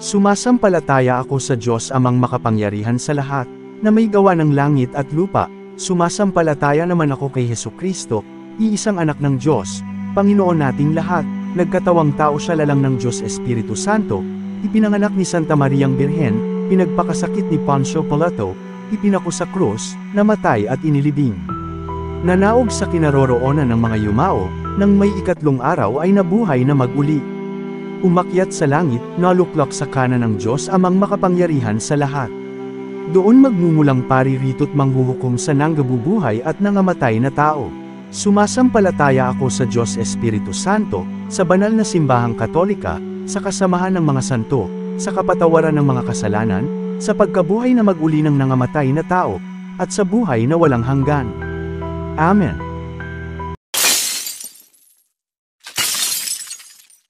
Sumasampalataya ako sa Diyos Amang makapangyarihan sa lahat, na may gawa ng langit at lupa. Sumasampalataya naman ako kay Hesukristo, iisang anak ng Diyos, Panginoon nating lahat, nagkatawang tao siya lalang ng Diyos Espiritu Santo, ipinanganak ni Santa Mariang Birhen, pinagpakasakit ni Poncio Pilato, ipinako sa krus, namatay at inilibing. Nanaog sa kinaroroonan ng mga yumao, nang may ikatlong araw ay nabuhay na mag-uli. Umakyat sa langit, naluklak sa kanan ng Diyos Amang makapangyarihan sa lahat. Doon magmumulang paririto't manghuhukom sa nanggabubuhay at nangamatay na tao. Sumasampalataya ako sa Diyos Espiritu Santo, sa banal na simbahang Katolika, sa kasamahan ng mga santo, sa kapatawaran ng mga kasalanan, sa pagkabuhay na mag-uli ng nangamatay na tao, at sa buhay na walang hanggan. Amen.